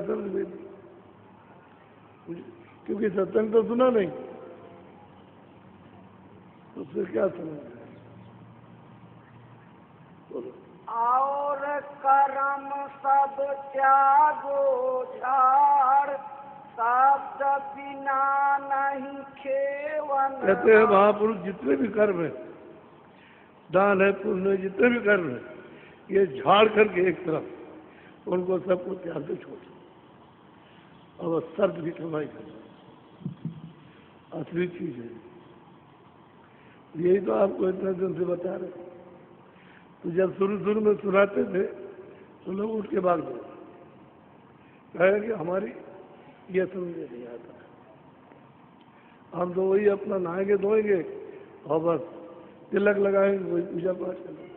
समझ में नहीं, क्योंकि सत्संग तो सुना नहीं, तो फिर क्या समझ में? बोलो। और कर्म सब त्यागो झाड़, शब्द बिना नहीं खेवन। कहते हैं महापुरुष जितने भी कर्म है, दान है, पुण्य है, जितने भी कर्म है, ये झाड़ करके एक तरफ उनको सबको त्याग दे छोड़, और शब्द की कमाई करना असली चीज है। यही तो आपको इतने दिन से बता रहे। तो जब शुरू में सुनाते थे तो लोग उठ के भाग गए, कहे कि हमारी ये समझ नहीं आता, हम तो वही अपना नहाएंगे धोएंगे और बस तिलक लगाएंगे, वही पूजा पाठ करेंगे,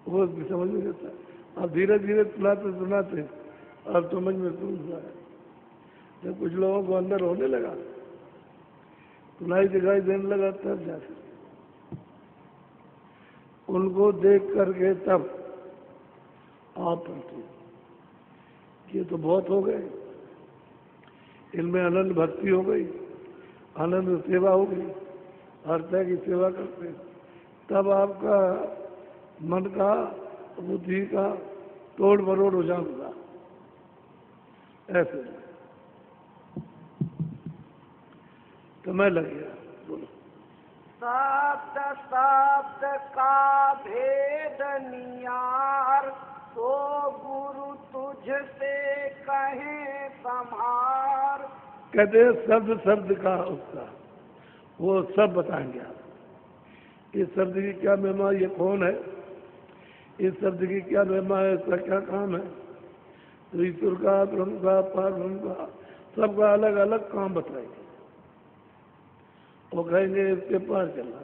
वो भी समझ में आता। अब धीरे धीरे सुनाते अब समझ में शुरू हुआ है। जब कुछ लोगों को अंदर होने लगा, सुनाई दिखाई देने लगा, तब जाकर उनको देख करके तब आप पढ़ते, ये तो बहुत हो गए, इनमें अनंत भक्ति हो गई, अनंत सेवा हो गई, हर तरह की सेवा करते, तब आपका मन का, बुद्धि का तोड़ मरोड़ हो जाऊंगा। ऐसे समय लग गया। बोलो। शब्द शब्द का भेद नियार, तो गुरु तुझसे कहे संहार। कहते हैं शब्द शब्द का उसका वो सब बताएंगे आप। इस शब्द की क्या महिमा, ये कौन है, इस शब्द की क्या महिमा है, इसका क्या काम है, तो ईश्वर का, ब्रह्म का, पार ब्रह्म का, सबका अलग अलग काम बताएंगे। वो कहेंगे इसके पार चलना,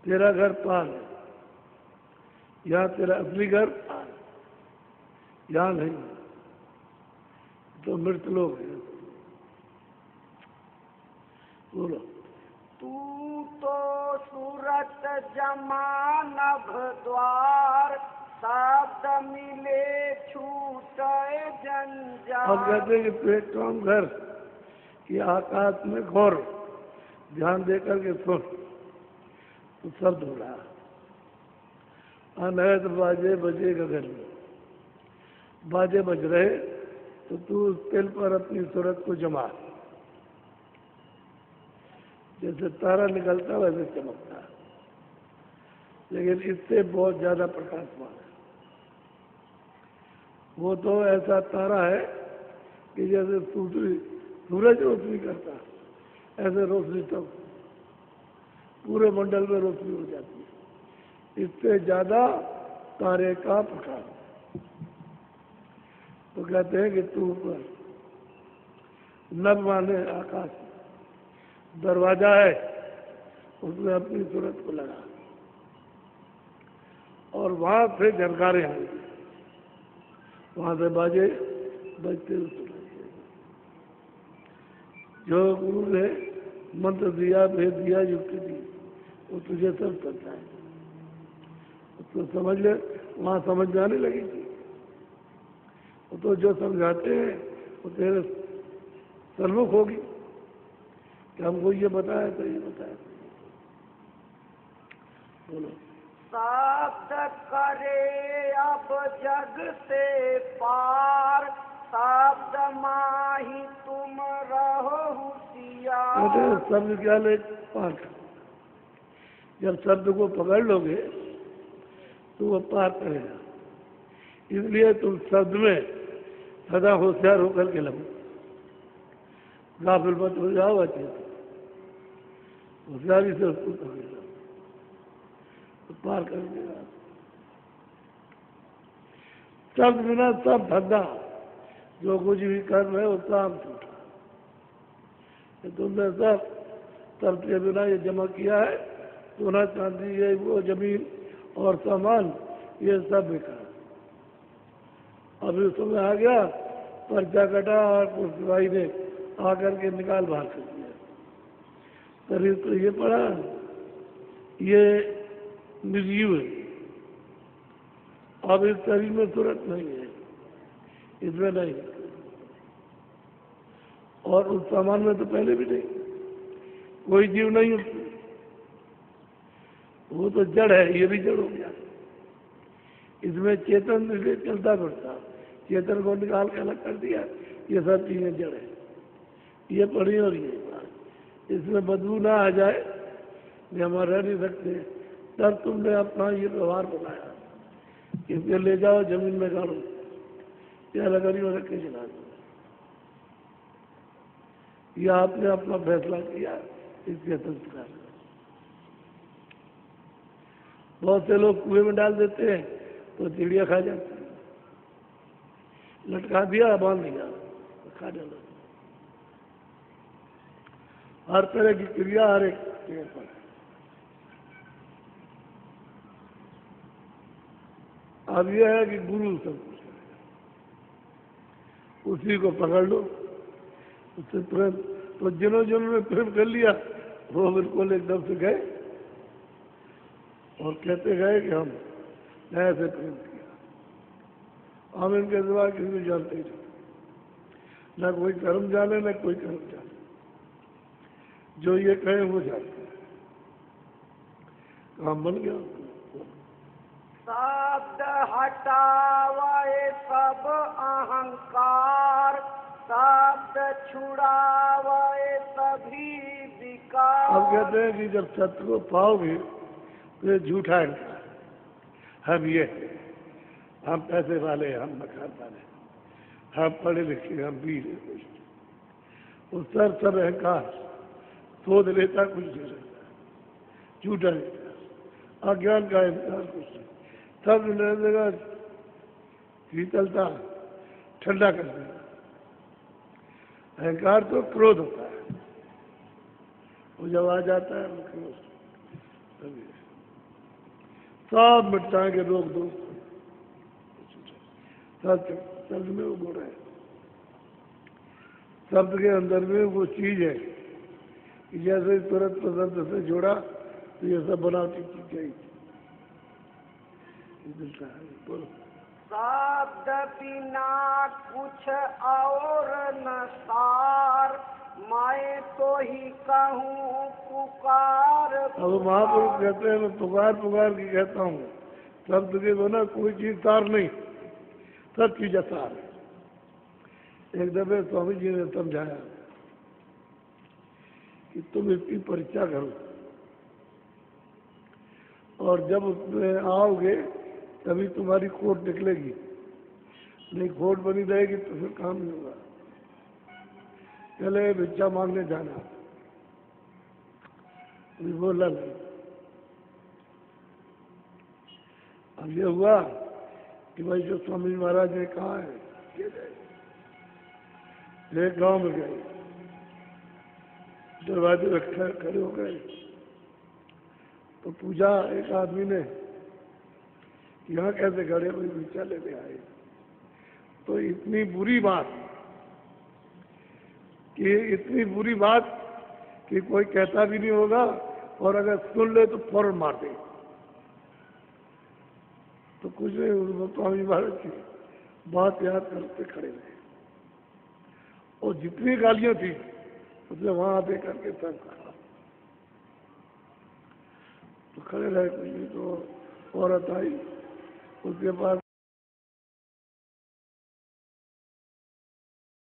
तेरा घर पार है, यहाँ तेरा असली घर पार, यहाँ नहीं, तो मृत लोग हैं। बोलो। तू तो सूरत जमान द्वार, शब्द मिले छूटे जंजाल। अब कहते हैं कि तू एक काम कर कि आकाश में गौर ध्यान दे करके सुन, तो शब्द हो रहा, अनहद बाजे बजे गगन में, बाजे बज रहे, तो तू उस तिल पर अपनी सूरत को जमा, जैसे तारा निकलता वैसे चमकता, लेकिन इससे बहुत ज्यादा प्रकाशमान है। वो तो ऐसा तारा है कि जैसे सूरज रोशनी करता, ऐसे रोशनी तब पूरे मंडल में रोशनी हो जाती है, इससे ज्यादा तारे का प्रकाश। तो कहते हैं कि तू ऊपर नभ माने आकाश दरवाजा है, उसमें अपनी सूरत को लगा, और वहां से झनकारे आएंगे, वहां से बाजे बजते सुनाई। जो गुरु ने मंत्र दिया, भेद दिया, युक्ति दी, वो तुझे सब करता है, उसको समझ ले, वहां समझ में आने लगेगी। वो तो जो समझाते हैं वो तेरे सन्मुख होगी कि हमको ये बताया तो ये बताया। बोलो। शब्द करे अब जग से पार, शब्द माही तुम रहो होशियार। शब्द क्या ले पार कर, जब शब्द को पकड़ लोगे तो वो पार करेगा। इसलिए तुम शब्द में सदा होशियार होकर के लगो, गाफिल मत हो जाओ, अच्छे होशियारी से उसको पकड़ लो, तो पार कर देगा। शब्द बिना सब धंधा, जो कुछ भी कर रहे हो सब झूठा। तुमने सब शब्द के बिना ये जमा किया है, सोना चांदी ये वो जमीन और सामान, ये सब बेकार। अभी उसमें आ गया, पर्चा कटा और पुलिस ने आकर के निकाल बाहर कर दिया, शरीर तो ये पड़ा, ये निर्जीव है, अब इस शरीर में सूरत नहीं है, इसमें नहीं, और उस सामान में तो पहले भी नहीं, कोई जीव नहीं उसमें, वो तो जड़ है, ये भी जड़ हो गया। इसमें चेतन इसलिए चलता फिरता, चेतन को निकाल के अलग कर दिया, ये सब चीजें जड़ है, ये पड़ी और ये बात। इसमें बदबू ना आ जाए, ये हम रह नहीं सकते, तब तुमने अपना ये व्यवहार बनाया, इसके ले जाओ जमीन में गाड़ो, या लकड़ी में रख के चला दो, यह आपने अपना फैसला किया इसके संस्कार। बहुत से लोग कुएं में डाल देते हैं तो चिड़िया खा जाती है, लटका दिया बांध दिया खा डालो। हर तरह की क्रिया हर एक जगह पर है। अब यह है कि गुरु सब कुछ है, उसी को पकड़ लो, उससे प्रेम। तो जिन्होंने प्रेम कर लिया वो बिल्कुल एकदम से गए और कहते गए कि हम ऐसे प्रेम किया। हम इनके सिवा किसी को जानते ही नहीं, न कोई कर्म जाने न कोई कर्म जाने, जो ये कहे वो जानते हैं। काम बन गया। शब्द हटावे सब अहंकार, शब्द छुड़ावे सभी विकार। अब कहते हैं कि जब सत्य को पाओगे तो ये झूठा है, हम ये हैं, हम पैसे वाले, हम मकान वाले, हम पढ़े लिखे, हम वीर हैं, वो सब अहंकार सोच लेता कुछ नहीं रहता, झूठा रहता, अज्ञान का अहंकार कुछ नहीं, सब जगह शीतलता ठंडा कर देगा। अहंकार तो क्रोध होता है, वो जब आ जाता है क्रोध, तभी सब मिटाएंगे रोक दो, शब्द में वो गुण है, शब्द के अंदर में वो चीज है कि जैसे तुरंत शब्द से जोड़ा तो ये सब बनावटी चीज है। बोलो। शब्द बिना कुछ और न सार, मैं तो ही कहूँ पुकार। अब महापुरुष कहते हैं मैं पुकार पुकार की कहता हूँ, शब्द के बिना कोई चीज सार नहीं, सब चीज सार है। एक दफे स्वामी जी ने समझाया कि तुम इसकी परीक्षा करो, और जब उसमें आओगे तभी तुम्हारी खोट निकलेगी, नहीं खोट बनी रहेगी तो फिर काम नहीं होगा। चले भिक्षा मांगने जाना, अभी बोला नहीं। अब ये हुआ कि भाई जो स्वामी महाराज ने कहा है एक गांव में गए, दरवाजे रखे खड़े हो गए तो पूछा एक आदमी ने, यहाँ कैसे खड़े भाई भिक्षा लेने आए। तो इतनी बुरी बात कि कोई कहता भी नहीं होगा, और अगर सुन ले तो फौरन मार दे। तो कुछ नहीं, स्वामी महाराज की बात याद करते खड़े रहे, और जितनी गालियां थी उसने वहां आते करके सब कहा। तो खड़े रहे, कुछ नहीं तो औरत आई, उसके पास